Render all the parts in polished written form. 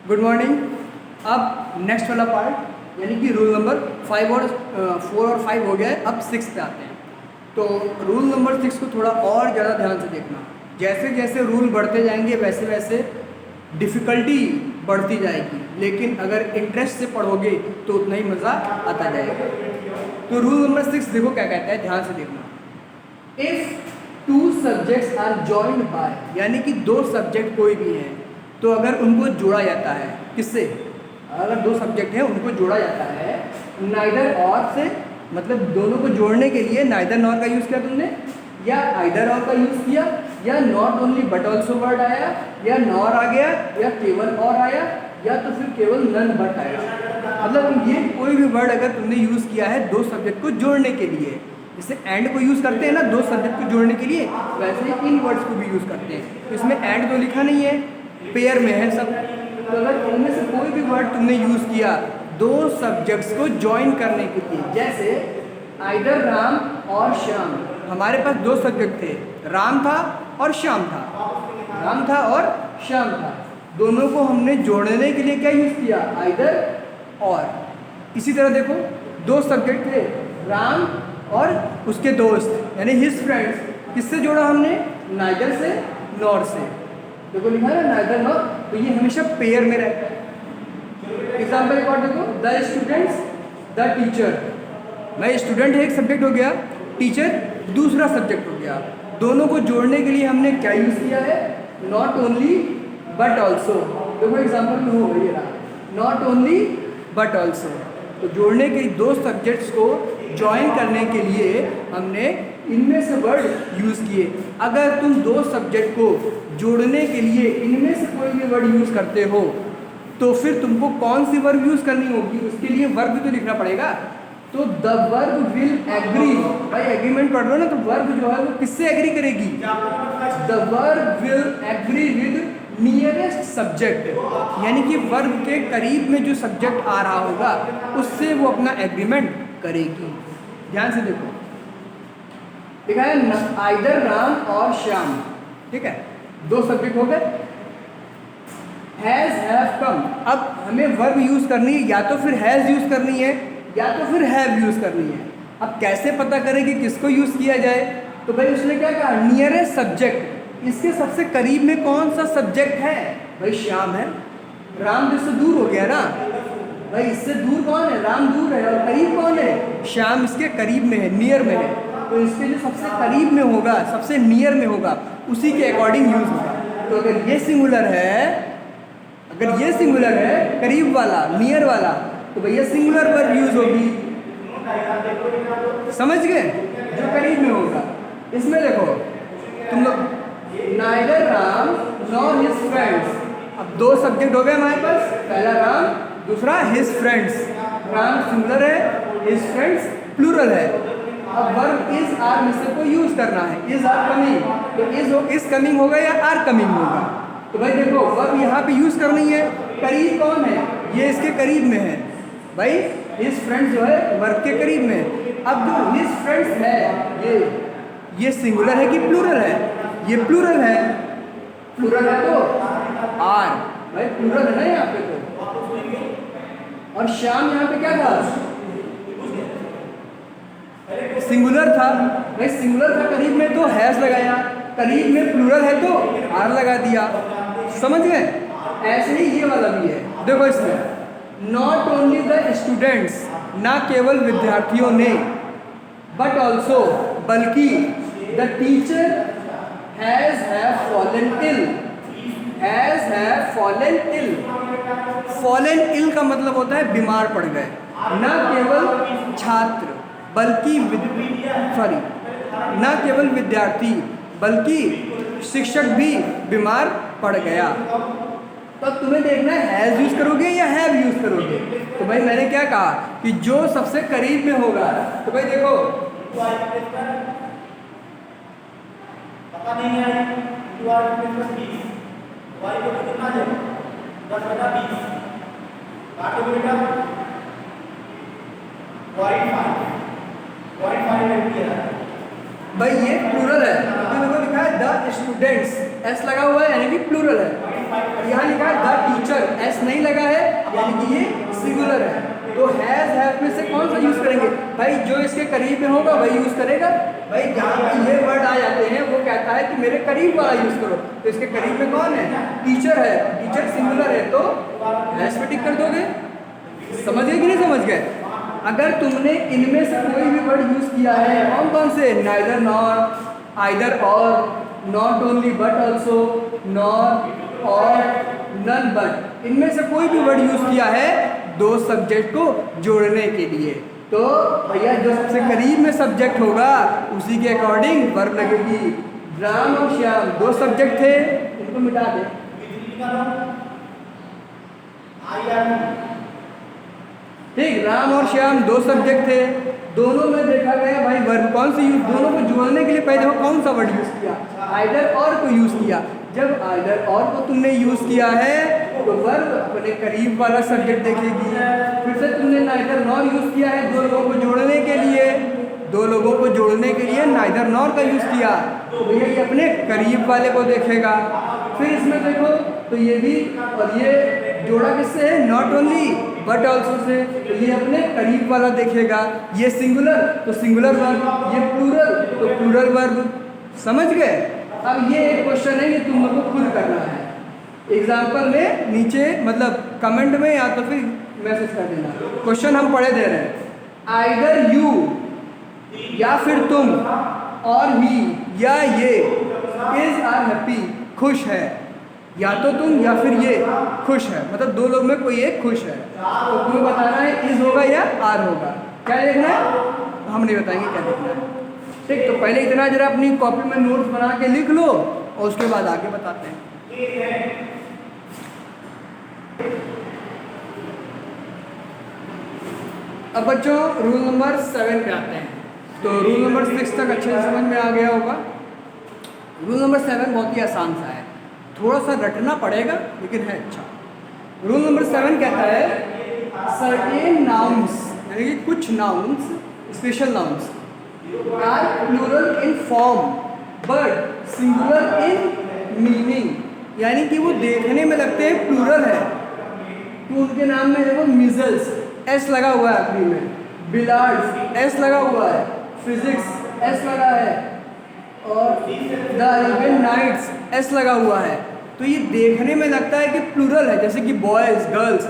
Good morning. अब next वाला part यानी कि रूल नंबर 5 और 4 और 5 हो गया है। अब 6 पे आते हैं। तो रूल नंबर 6 को थोड़ा और ज़्यादा ध्यान से देखना। जैसे जैसे रूल बढ़ते जाएंगे वैसे वैसे डिफ़िकल्टी बढ़ती जाएगी, लेकिन अगर इंटरेस्ट से पढ़ोगे तो उतना ही मज़ा आता जाएगा। तो रूल नंबर 6 देखो क्या कहता है, ध्यान से देखना। If two subjects are joined by, यानी कि दो सब्जेक्ट कोई भी हैं तो अगर उनको जोड़ा जाता है, किससे? अगर दो सब्जेक्ट हैं उनको जोड़ा जाता है नाइदर और से, मतलब दोनों को जोड़ने के लिए नाइदर नॉर का यूज़ किया तुमने, या आइदर और का यूज़ किया, या not only but also word आया, या नॉर आ गया, या केवल और आया, या तो फिर केवल नन बट आया। मतलब ये कोई भी वर्ड अगर तुमने यूज़ किया है दो सब्जेक्ट को जोड़ने के लिए, जैसे एंड को यूज़ करते हैं ना दो सब्जेक्ट को जोड़ने के लिए, वैसे ही इन वर्ड्स को भी यूज़ करते हैं। इसमें एंड तो लिखा नहीं है, पेयर में है सब। तो अगर उनमें से कोई भी वर्ड तुमने यूज़ किया दो सब्जेक्ट्स को ज्वाइन करने के लिए, जैसे आइदर राम और श्याम, हमारे पास दो सब्जेक्ट थे, राम था और श्याम था, राम था और श्याम था, दोनों को हमने जोड़ने के लिए क्या यूज़ किया? आइदर और। इसी तरह देखो दो सब्जेक्ट थे, राम और उसके दोस्त यानी हिज फ्रेंड्स, किससे जोड़ा हमने? नाइदर से नॉर से। देखो लिखा है ना नाइदर नॉर, तो ये हमेशा पेयर में रहता है। एग्जाम्पल एक और देखो, द स्टूडेंट्स द टीचर। मैं स्टूडेंट है एक सब्जेक्ट हो गया, टीचर दूसरा सब्जेक्ट हो गया, दोनों को जोड़ने के लिए हमने क्या यूज़ किया है? Not only but also. देखो एग्जाम्पल में हो ये रहा, नॉट ओनली बट ऑल्सो। तो जोड़ने के दो सब्जेक्ट्स को ज्वाइन करने के लिए हमने इनमें से वर्ड यूज़ किए। अगर तुम दो सब्जेक्ट को जोड़ने के लिए इनमें से कोई भी वर्ड यूज़ करते हो तो फिर तुमको कौन सी वर्ब यूज़ करनी होगी? उसके लिए वर्ब भी तो लिखना पड़ेगा। तो द वर्ब विल एग्री, भाई एग्रीमेंट पढ़ रहे हो ना, तो वर्ब जो है वो किससे एग्री करेगी? The verb will agree with nearest subject, यानी कि वर्ब के करीब में जो सब्जेक्ट आ रहा होगा उससे वो अपना एग्रीमेंट करेगी। ध्यान से देखो, लिखा है आइदर राम और श्याम, ठीक है, दो सब्जेक्ट हो गए। हैज़ हैव कम, अब हमें वर्ब यूज़ करनी है, या तो फिर हैज़ यूज़ करनी है या तो फिर हैव यूज़ करनी है। अब कैसे पता करें कि किसको यूज़ किया जाए? तो भाई उसने क्या कहा? नियरेस्ट सब्जेक्ट, इसके सबसे करीब में कौन सा सब्जेक्ट है? भाई श्याम है। राम जिससे दूर हो गया ना, भाई इससे दूर कौन है? राम दूर है, और करीब कौन है? श्याम इसके करीब में है, नियर में है। तो इसके जो सबसे करीब में होगा, सबसे नियर में होगा, उसी के अकॉर्डिंग यूज़ होगा। तो अगर ये सिंगुलर है, अगर ये सिंगुलर है करीब वाला, नियर वाला, तो भैया सिंगुलर वर्ब यूज़ होगी। समझ गए? जो करीब में होगा। इसमें देखो तुम लोग, neither Ram nor his friends. अब दो सब्जेक्ट हो गए हमारे पास, पहला राम, दूसरा हिज फ्रेंड्स। राम सिंगुलर है, हिज फ्रेंड्स प्लूरल है। अब वर्ब इज आर में से को यूज़ करना है, इज आर कमिंग, तो इज कमिंग होगा या आर कमिंग होगा? तो भाई देखो वर्ब यहाँ पे यूज़ करनी है, करीब कौन है? ये इसके करीब में है, भाई हिज फ्रेंड्स जो है वर्ब के करीब में। अब जो हिज फ्रेंड्स है ये सिंगुलर है कि प्लूरल है? ये प्लूरल है, प्लूरल है तो आर, भाई प्लूरल है ना यहाँ पे तो। और श्याम यहाँ पे क्या था? सिंगुलर था, भाई सिंगुलर था करीब में तो हैज लगाया, करीब में प्लूरल है तो आर लगा दिया। समझ गए? ऐसे ही ये वाला भी है। देखो इसमें नॉट ओनली द स्टूडेंट्स, ना केवल विद्यार्थियों ने, बट ऑल्सो बल्कि the teacher has have fallen ill, has have fallen ill. Fallen ill का मतलब होता है बीमार पड़ गए। ना केवल छात्र बल्कि ना केवल विद्यार्थी बल्कि शिक्षक भी बीमार पड़ गया। तो तुम्हें देखना है हैज़ यूज़ करोगे या हैव यूज़ करोगे। तो भाई मैंने क्या कहा कि जो सबसे करीब में होगा, तो भाई देखो भाई ये प्लूरल है, तो देखो लिखा है द स्टूडेंट्स, एस लगा हुआ है यानी कि प्लूरल है। यहाँ लिखा है द टीचर, एस नहीं लगा है यानी कि ये सिंगुलर है। तो हैज हैव में से कौन सा यूज करेंगे भाई? जो इसके करीब में होगा वही यूज करेगा। भाई जहाँ पे ये वर्ड आ जाते हैं वो कहता है कि मेरे करीब वाला यूज करो, तो इसके करीब में कौन है? टीचर है। टीचर सिंगुलर है तो हैज पे टिक कर दोगे। समझ गए कि नहीं समझ गए? अगर तुमने इनमें से कोई भी वर्ड यूज किया है, कौन कौन से? नाइदर नॉर, आइदर और, not only but also, nor और, नन बट, इनमें से कोई भी वर्ड यूज किया है दो सब्जेक्ट को जोड़ने के लिए, तो भैया जो सबसे करीब में सब्जेक्ट होगा उसी के अकॉर्डिंग वर्ब लगेगी। राम और श्याम दो सब्जेक्ट थे, इनको मिटा दे। ठीक, राम और श्याम दो सब्जेक्ट थे, दोनों में देखा गया भाई वर्ब कौन सी यूज, दोनों को जोड़ने के लिए पहले देखो कौन सा वर्ड यूज किया? आइदर और को यूज किया। जब आइदर और को तुमने यूज किया है तो वर्ब अपने करीब वाला सब्जेक्ट देखेगी। फिर से तुमने नाइदर नॉर यूज किया है दो लोगों को जोड़ने के लिए, दो लोगों को जोड़ने के लिए नाइदर नॉर का यूज किया, तो भैया ये अपने करीब वाले को देखेगा। फिर इसमें देखो तो ये भी और ये जोड़ा किससे है? Not only but also say, तो ये अपने करीब वाला देखेगा। ये सिंगुलर तो सिंगुलर वर्ब, ये प्लूरल तो प्लूरल वर्ब। समझ गए? अब ये एक क्वेश्चन है, ये तुम लोग को खुद करना है। एग्जाम्पल में नीचे मतलब कमेंट में या तो फिर मैसेज कर देना। क्वेश्चन हम पढ़े दे रहे हैं, आइदर यू या फिर तुम और ही या ये इज आर हैप्पी, खुश है। या तो तुम या फिर ये खुश है, मतलब दो लोग में कोई एक खुश है, तो तुम्हें बताना है इज होगा या आर होगा। क्या देखना है? हम नहीं बताएंगे क्या देखना है। ठीक, तो पहले इतना जरा अपनी कॉपी में नोट्स बना के लिख लो और उसके बाद आगे बताते हैं। अब बच्चों रूल नंबर 7 पे आते हैं। तो रूल नंबर 6 तक अच्छे से समझ में आ गया होगा। रूल नंबर 7 बहुत ही आसान सा है, थोड़ा सा रटना पड़ेगा लेकिन है अच्छा। रूल नंबर 7 कहता है सर्टेन नाउन्स, यानी कि कुछ nouns, special nouns are plural in form but singular in meaning, यानी कि वो देखने में लगते हैं प्लूरल है। तो उनके नाम में देखो मिजल्स एस लगा हुआ है आखिरी में, बिलार्ड्स एस लगा हुआ है, फिजिक्स एस लगा है और द अरेबियन नाइट्स एस लगा हुआ है। तो ये देखने में लगता है कि प्लूरल है, जैसे कि बॉयज़ गर्ल्स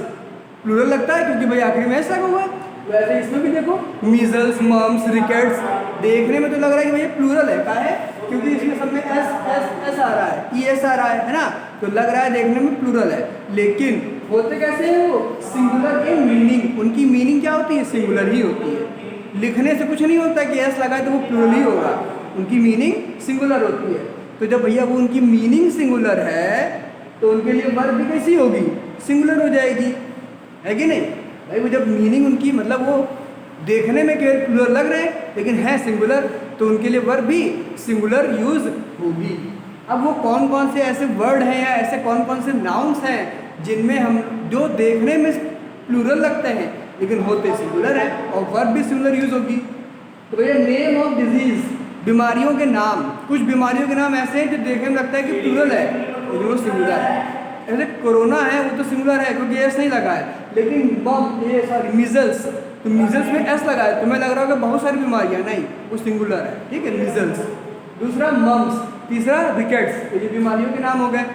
प्लूरल लगता है क्योंकि भाई आखिरी में एस लगा हुआ है। वैसे इसमें भी देखो मीजल्स, मम्स, रिकेट्स, देखने में तो लग रहा है कि भाई प्लूरल है। क्या है? क्योंकि इसमें सब में एस एस एस आ रहा है, ई एस आ रहा है ना, तो लग रहा है देखने में प्लूरल है। लेकिन होते कैसे हैं वो? Singular in meaning. उनकी मीनिंग क्या होती है? सिंगुलर ही होती है। लिखने से कुछ नहीं होता कि एस लगा है तो वो प्लूरल ही होगा, उनकी मीनिंग सिंगुलर होती है। तो जब भैया वो उनकी मीनिंग सिंगुलर है तो उनके लिए वर्ब भी कैसी होगी? सिंगुलर हो जाएगी, है कि नहीं भाई? वो जब मीनिंग उनकी मतलब वो देखने में केवल प्लूरल लग रहे हैं लेकिन है सिंगुलर, तो उनके लिए वर्ब भी सिंगुलर यूज होगी। अब वो कौन कौन से ऐसे वर्ड हैं या ऐसे कौन कौन से नाउन्स हैं जिनमें हम जो देखने में प्लूरल लगते हैं लेकिन होते सिंगुलर है और वर्ब भी सिंगुलर यूज होगी। तो भैया नेम ऑफ डिजीज, बीमारियों के नाम, कुछ बीमारियों के नाम ऐसे हैं जो देखने में लगता है कि प्लूरल है लेकिन वो सिंगुलर है। जैसे कोरोना है वो तो सिंगुलर है क्योंकि एस नहीं लगा है, लेकिन मीजल्स, तो मीजल्स में एस लगा है, तुम्हें लग रहा होगा बहुत सारी बीमारियां, नहीं वो सिंगुलर है। ठीक है, मीजल्स। दूसरा मम्स, तीसरा रिकेट्स, तो ये बीमारियों के नाम हो गए।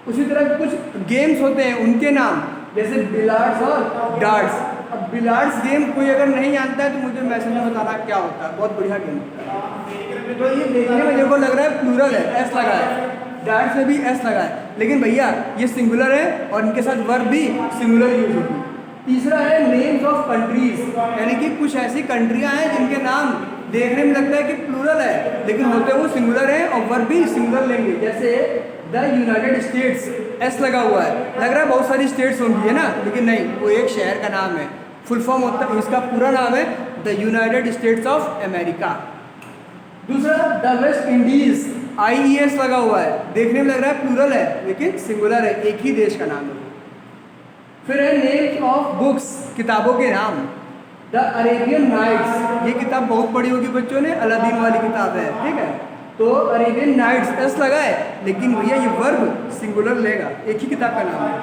उसी तरह कुछ गेम्स होते हैं उनके नाम, जैसे बिलार्ड्स और डार्ट्स। अब बिलार्ड्स गेम कोई अगर नहीं जानता है तो मुझे मैसेज में बताना क्या होता है, बहुत बढ़िया गेम होता है। तो ये देखने में देखो लग रहा है प्लूरल है, एस लगा है, डार्ट्स में भी एस लगा है, लेकिन भैया ये सिंगुलर है और इनके साथ वर्ब भी सिंगुलर यूज होगी। तीसरा है नेम्स ऑफ कंट्रीज, यानी कि कुछ ऐसी कंट्रियां हैं जिनके नाम देखने में लगता है कि प्लूरल है लेकिन होते वो सिंगुलर है और वर्ब भी सिंगुलर लेंगे। जैसे द यूनाइटेड स्टेट्स, एस लगा हुआ है, लग रहा है बहुत सारी स्टेट्स होंगी, है ना, लेकिन नहीं, वो एक शहर का नाम है। फुल फॉर्म होता है, इसका पूरा नाम है the United states of America. दूसरा द वेस्ट इंडीज, IES लगा हुआ है, देखने में लग रहा है प्लूरल है लेकिन सिंगुलर है, एक ही देश का नाम है। फिर है नेम्स ऑफ बुक्स, किताबों के नाम। द अरेबियन नाइट्स, ये किताब बहुत पढ़ी होगी बच्चों ने, अलादीन वाली किताब है, ठीक है। तो अरेबियन नाइट्स एस लगा है, लेकिन भैया ये वर्ब सिंगुलर लेगा, एक ही किताब का नाम है।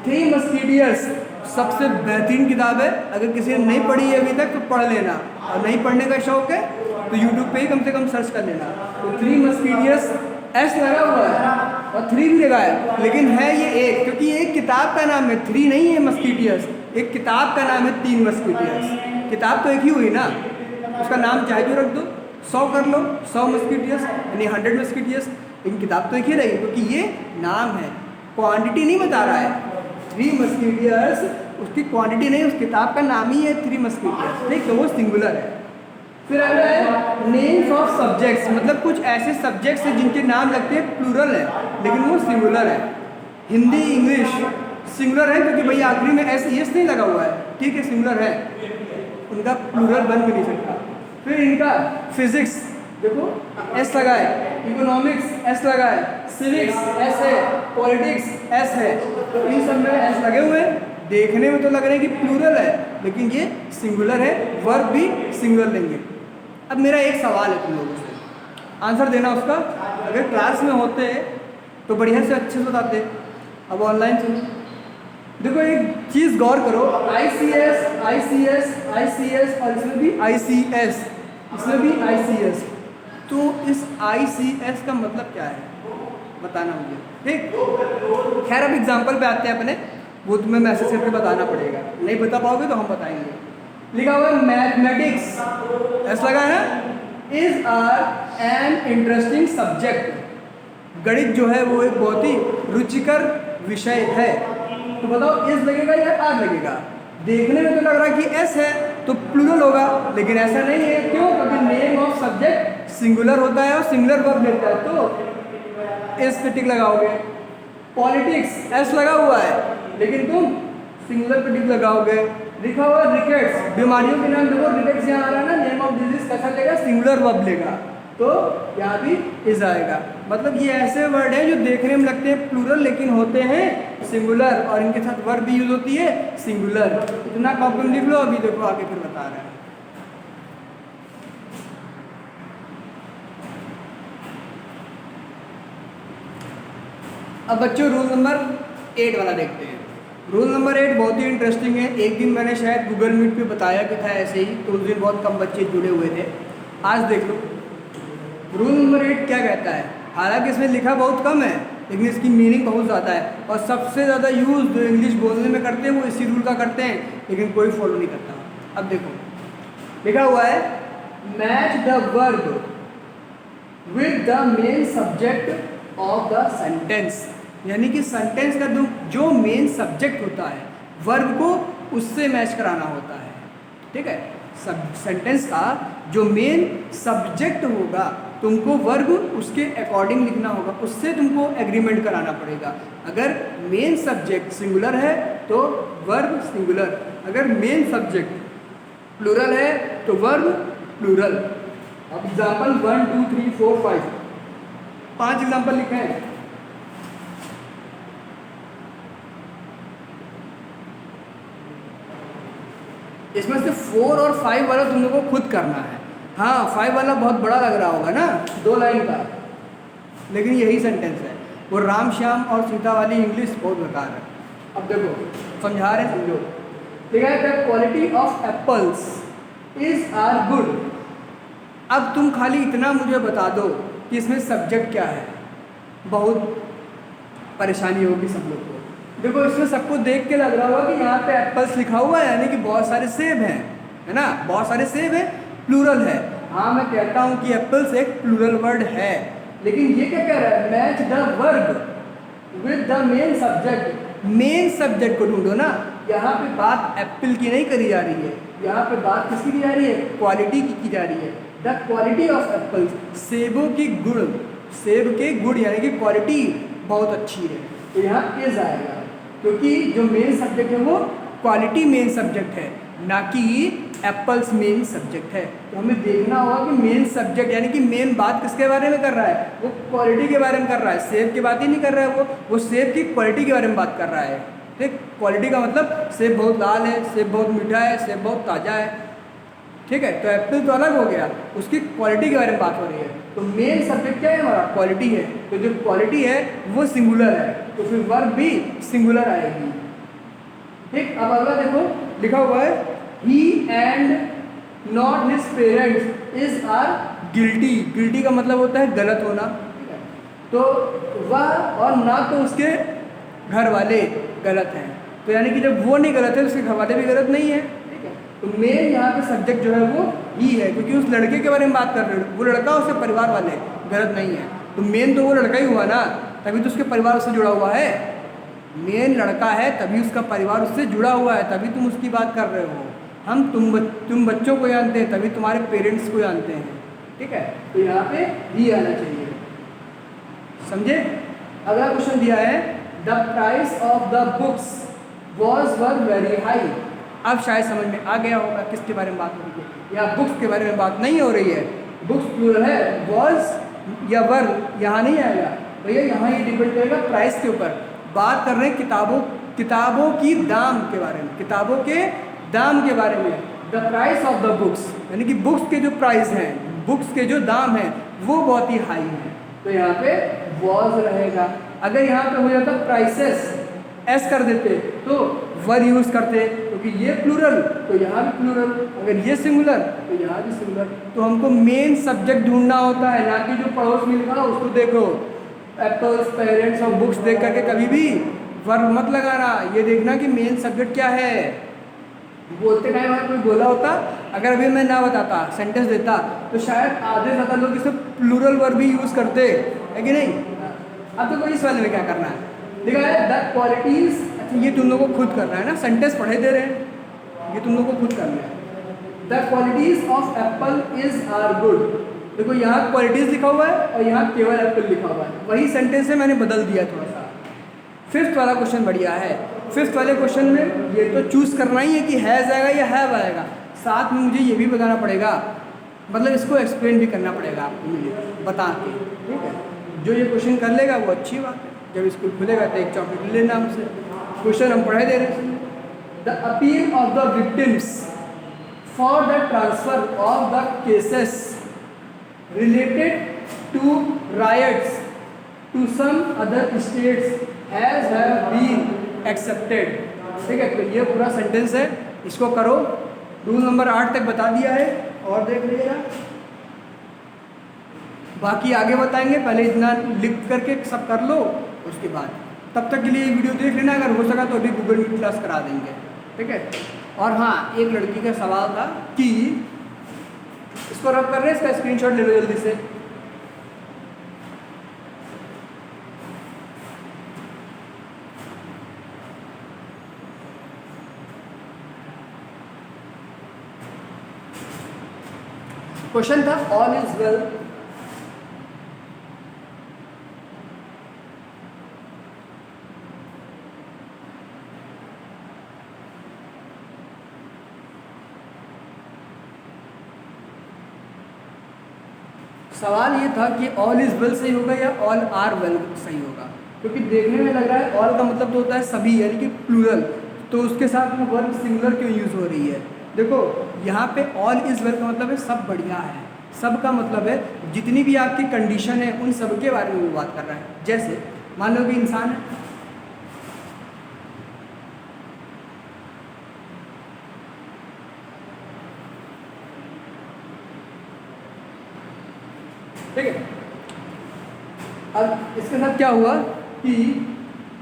थ्री मस्कीटियर्स सबसे बेहतरीन किताब है, अगर किसी ने नहीं पढ़ी है अभी तक तो पढ़ लेना, और नहीं पढ़ने का शौक है तो यूट्यूब पे ही कम से कम सर्च कर लेना। तो थ्री मस्कीटियर्स एस लगा हुआ है और थ्री भी लगा है, लेकिन है ये एक, क्योंकि एक किताब का नाम है, थ्री नहीं है मस्कीटियर्स, एक किताब का नाम है तीन मस्कीटियर्स। किताब तो एक ही हुई ना, उसका नाम चाहे जो रख दो, 100 कर लो, 100 मस्कीटियर्स यानी 100 मस्कीटियर्स, लेकिन किताब तो एक ही रहेगी क्योंकि ये नाम है, क्वांटिटी नहीं बता रहा है। थ्री मस्कीटियर्स उसकी क्वांटिटी नहीं, उस किताब का नाम ही है थ्री मस्कीटियर्स, ठीक, तो वो सिंगुलर है। फिर अगला है नेम्स ऑफ सब्जेक्ट्स, मतलब कुछ ऐसे सब्जेक्ट्स हैं जिनके नाम लगते हैं प्लूरल है लेकिन वो सिंगुलर है। हिंदी इंग्लिश सिंगुलर है क्योंकि भैया आखिरी में एस ई एस नहीं लगा हुआ है, ठीक है, सिंगुलर है, उनका प्लूरल बन भी नहीं सकता। फिर इनका फिजिक्स देखो एस लगा है, इकोनॉमिक्स एस लगा है, सिविक्स एस है, पॉलिटिक्स एस है, तो इन सब में एस लगे हुए हैं। देखने में तो लग रहा है कि प्लूरल है लेकिन ये सिंगुलर है, वर्ब भी सिंगुलर लेंगे। अब मेरा एक सवाल है तुम लोगों से, आंसर देना उसका, अगर क्लास में होते तो बढ़िया से अच्छे से बताते, अब ऑनलाइन सुनो। देखो एक चीज़ गौर करो, ICS ICS ICS और इसमें भी ICS, इसमें भी ICS, तो इस ICS का मतलब क्या है बताना मुझे, ठीक। खैर अब एग्जाम्पल पे आते हैं अपने, वो तुम्हें मैसेज करके बताना पड़ेगा, नहीं बता पाओगे तो हम बताएंगे। लिखा हुआ है मैथमेटिक्स, ऐसा लगा है ना, is are an interesting subject, गणित जो है वो एक बहुत ही रुचिकर विषय है। तो बताओ इस लगेगा या आर लगेगा? देखने में तो लग रहा है कि एस है तो प्लूरल होगा, लेकिन ऐसा नहीं है, क्यों? क्योंकि नेम ऑफ सब्जेक्ट सिंगुलर होता है और सिंगुलर वर्ब लेता है, तो इस पे टिक लगाओगे। पॉलिटिक्स एस लगा हुआ है लेकिन तुम सिंगुलर पे टिक लगाओगे। लिखा हुआ रिकेट्स, बीमारियों के नाम देखो, रिकेट्स यहाँ आ रहा है ना, नेम ऑफ डिजीज कैसा लेगा, सिंगुलर वर्ब लेगा, तो यहाँ भी इज आएगा। मतलब ये ऐसे वर्ड हैं जो देखने में लगते हैं प्लूरल लेकिन होते हैं सिंगुलर, और इनके साथ वर्ब भी यूज होती है सिंगुलर। इतना कॉपी में लिख लो, अभी देखो आगे फिर बता रहे हैं। अब बच्चों रूल नंबर 8 वाला देखते हैं। रूल नंबर 8 बहुत ही इंटरेस्टिंग है, एक दिन मैंने शायद गूगल मीट पे बताया कि था ऐसे ही, तो उस दिन बहुत कम बच्चे जुड़े हुए थे। आज देख लो रूल नंबर 8 क्या कहता है। हालांकि इसमें लिखा बहुत कम है लेकिन इसकी मीनिंग बहुत ज़्यादा है, और सबसे ज़्यादा यूज़ जो इंग्लिश बोलने में करते हैं वो इसी रूल का करते हैं, लेकिन कोई फॉलो नहीं करता। अब देखो लिखा हुआ है match the verb with the main subject of the sentence, यानी कि सेंटेंस का जो मेन सब्जेक्ट होता है वर्ब को उससे मैच कराना होता है, ठीक है। सेंटेंस का जो मेन सब्जेक्ट होगा तुमको वर्ब उसके अकॉर्डिंग लिखना होगा, उससे तुमको एग्रीमेंट कराना पड़ेगा। अगर मेन सब्जेक्ट सिंगुलर है तो वर्ब सिंगुलर, अगर मेन सब्जेक्ट प्लूरल है तो वर्ब प्लूरल। अब एग्जाम्पल 1 2 3 4 5 5 एग्जाम्पल लिखे हैं। इसमें से 4 और 5 वाला तुम लोगों को खुद करना है। हाँ 5 वाला बहुत बड़ा लग रहा होगा ना, 2 लाइन का, लेकिन यही सेंटेंस है। वो राम श्याम और सीता वाली इंग्लिश बहुत बेकार है। अब देखो समझा रहे समझो। देखा है the quality of apples is are good. अब तुम खाली इतना मुझे बता दो कि इसमें सब्जेक्ट क्या है, बहुत परेशानी होगी सब लोग को। देखो इसमें सबको देख के लग रहा होगा कि यहाँ पे एप्पल्स लिखा हुआ है, यानी कि बहुत सारे सेब हैं, है ना, बहुत सारे सेब हैं, प्लूरल है। हाँ मैं कहता हूँ कि एप्पल्स एक प्लूरल वर्ड है, लेकिन ये क्या कह रहा है, match the verb with the main subject. Main subject को ढूंढो ना, यहाँ पे बात एप्पल की नहीं करी जा रही है, यहाँ पे बात किसकी की जा रही है, क्वालिटी की जा रही है। द क्वालिटी ऑफ एप्पल्स, सेबों की गुण, सेब के गुण यानी कि क्वालिटी बहुत अच्छी है, तो यहाँ इज आएगा, क्योंकि जो मेन सब्जेक्ट है वो क्वालिटी मेन सब्जेक्ट है, ना कि एप्पल्स मेन सब्जेक्ट है। तो हमें देखना होगा कि मेन सब्जेक्ट यानी कि मेन बात किसके बारे में कर रहा है, वो क्वालिटी के बारे में कर रहा है, सेब की बात ही नहीं कर रहा है, वो सेब की क्वालिटी के बारे में बात कर रहा है। ठीक, क्वालिटी का मतलब सेब बहुत लाल है, सेब बहुत मीठा है, सेब बहुत ताज़ा है। ठीक है, तो एप्पल तो अलग हो गया, उसकी क्वालिटी के बारे में बात हो रही है। तो मेन सब्जेक्ट क्या है हमारा? क्वालिटी है। तो जो क्वालिटी है वो सिंगुलर है, तो फिर वर्ब भी सिंगुलर आएगी। ठीक, अब अगला देखो लिखा हुआ है he and not his parents is are guilty. Guilty का मतलब होता है गलत होना। तो वह और ना तो उसके घर वाले गलत हैं, तो यानी कि जब वो नहीं गलत है तो उसके घर वाले भी गलत नहीं है। ठीक है, तो मेन यहाँ पे सब्जेक्ट जो है वो ही है, क्योंकि उस लड़के के बारे में बात कर रहे हो, वो लड़का उसके परिवार वाले गलत नहीं है। तो मेन तो वो लड़का ही हुआ ना, तभी तो उसके परिवार उससे जुड़ा हुआ है। मेन लड़का है तभी उसका परिवार उससे जुड़ा हुआ है, तभी तुम उसकी बात कर रहे हो। हम तुम बच्चों को जानते हैं तभी तुम्हारे पेरेंट्स को जानते हैं। ठीक है, तो यहाँ पे ही आना चाहिए, समझे। अगला क्वेश्चन दिया है the price of the books were very high. अब शायद समझ में आ गया होगा किसके बारे में बात हो रही है, या बुक्स के बारे में बात नहीं हो रही है। बुक्स प्लूरल है, वॉज या वर यहाँ नहीं आएगा भैया, यहाँ ये डिपेंड करेगा प्राइस के ऊपर। बात कर रहे हैं किताबों की दाम के बारे में, किताबों के दाम के बारे में। The price of the books यानी कि बुक्स के जो प्राइस हैं, बुक्स के जो दाम हैं वो बहुत ही हाई हैं, तो यहाँ पे वॉज रहेगा। अगर यहाँ पे हो जाता प्राइसेस एस कर देते तो वर यूज़ करते, क्योंकि ये प्लूरल तो यहाँ भी प्लूरल, अगर ये सिंगुलर तो यहाँ भी सिंगुलर। तो हमको मेन सब्जेक्ट ढूंढना होता है, ना कि जो पड़ोस में लिखा उसको देखो। एप्पल्स, पेरेंट्स और बुक्स देख करके कभी भी वर्ब मत लगाना, ये देखना कि मेन सब्जेक्ट क्या है। बोलते टाइम अगर कोई बोला होता, अगर अभी मैं ना बताता, सेंटेंस देता, तो शायद आधे ज़्यादा लोग इसे प्लूरल वर्ब भी यूज़ करते, है कि नहीं। अब तो कोई इस वाले में क्या करना है, देखा है द क्वालिटीज़। अच्छा, ये तुम लोगों को खुद करना है ना, सेंटेंस पढ़े दे रहे हैं, ये तुम लोगों को खुद करना है। The qualities of apple is are good. देखो यहाँ क्वालिटीज़ लिखा हुआ है और यहाँ केवल एप्पल लिखा हुआ है, वही सेंटेंस है, मैंने बदल दिया थोड़ा सा। फिफ्थ वाला क्वेश्चन बढ़िया है। फिफ्थ वाले क्वेश्चन में ये तो चूज़ करना ही है कि हैज़ आएगा या हैव आएगा, साथ में मुझे ये भी बताना पड़ेगा, मतलब इसको एक्सप्लेन भी करना पड़ेगा आपको मुझे बता के। ठीक है, जो ये क्वेश्चन कर लेगा वो अच्छी बात है, जब स्कूल खुलेगा तो एक चॉकलेट लेना हमसे। क्वेश्चन हम पढ़े दे रहे हैं। The appeal of the victims for the transfer of the cases related to riots to some other states has have been accepted। ठीक है, तो ये पूरा सेंटेंस है, इसको करो। रूल नंबर 8 तक बता दिया है और देख लीजिएगा, बाकी आगे बताएंगे। पहले इतना लिख करके सब कर लो, उसके बाद तब तक के लिए वीडियो देख लेना, अगर हो सका तो अभी गूगल मीट क्लास करा देंगे। ठीक है, और हाँ, एक लड़की का सवाल था कि इसको रब कर रहे हैं, इसका स्क्रीनशॉट ले लो जल्दी से। क्वेश्चन था ऑल इज वेल। सवाल ये था कि ऑल इज़ वेल सही होगा या ऑल आर वेल सही होगा, क्योंकि देखने में लग रहा है ऑल का मतलब तो होता है सभी, यानी कि प्लूरल, तो उसके साथ में वर्ब सिंगुलर क्यों यूज़ हो रही है। देखो यहाँ पे ऑल इज़ वेल का मतलब है सब बढ़िया है, सब का मतलब है जितनी भी आपकी कंडीशन है उन सब के बारे में वो बात कर रहा है। जैसे मान लो कि इंसान है, ठीक है, अब इसके साथ क्या हुआ कि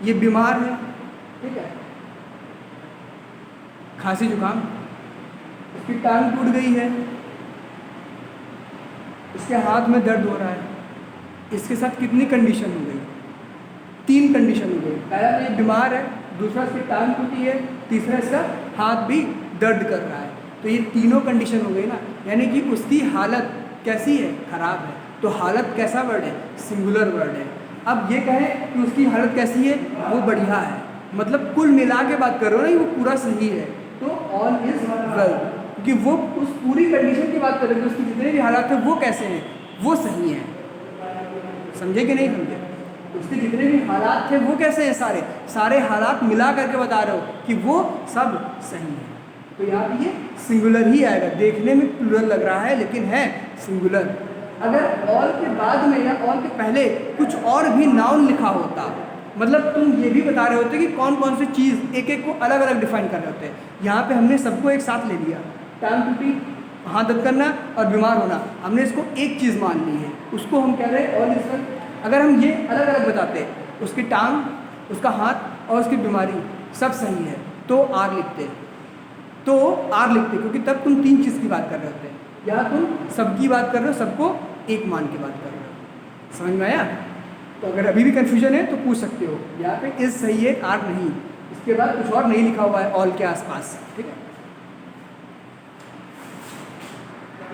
ये बीमार है, ठीक है, खांसी जुकाम, इसकी टांग टूट गई है, इसके हाथ में दर्द हो रहा है। इसके साथ कितनी कंडीशन हो गई? 3 कंडीशन हो गई। पहला तो ये बीमार है, दूसरा इसकी टांग टूटी है, तीसरा इसका हाथ भी दर्द कर रहा है। तो ये तीनों कंडीशन हो गई ना, यानी कि उसकी हालत कैसी है? खराब है। तो हालत कैसा वर्ड है? सिंगुलर वर्ड है। अब ये कहें कि उसकी हालत कैसी है? वो बढ़िया है, मतलब कुल मिला के बात करो ना, वो पूरा सही है। तो ऑल इज वेल, क्योंकि वो उस पूरी कंडीशन की बात कर रहे हैं, उसकी जितने भी हालात हैं वो कैसे हैं? वो सही हैं। समझे कि नहीं समझे? उसके जितने भी हालात थे वो कैसे हैं? सारे हालात मिला करके बता रहे हो कि वो सब सही हैं। तो यहाँ पे ये सिंगुलर ही आएगा, देखने में प्लूरल लग रहा है लेकिन है सिंगुलर। अगर ऑल के बाद में या ऑल के पहले कुछ और भी नाउन लिखा होता, मतलब तुम ये भी बता रहे होते कि कौन कौन सी चीज़ एक एक को अलग अलग डिफाइन कर रहे होते, यहाँ पे हमने सबको एक साथ ले लिया। टांग टूटी, हाथ दर्द करना और बीमार होना, हमने इसको एक चीज़ मान ली है, उसको हम कह रहे हैं ऑल इज वेल। अगर हम ये अलग अलग बताते, उसकी टांग, उसका हाथ और उसकी बीमारी सब सही है, तो आर लिखते, क्योंकि तब तुम तीन चीज़ की बात कर रहे होते, यहाँ तुम सबकी बात कर रहे हो, सबको एक मान की बात कर रहे हो। समझ में आया? तो अगर अभी भी कन्फ्यूजन है तो पूछ सकते हो, यहाँ पे इज सही है, आर नहीं, इसके बाद कुछ और नहीं लिखा हुआ है ऑल के आसपास, ठीक है।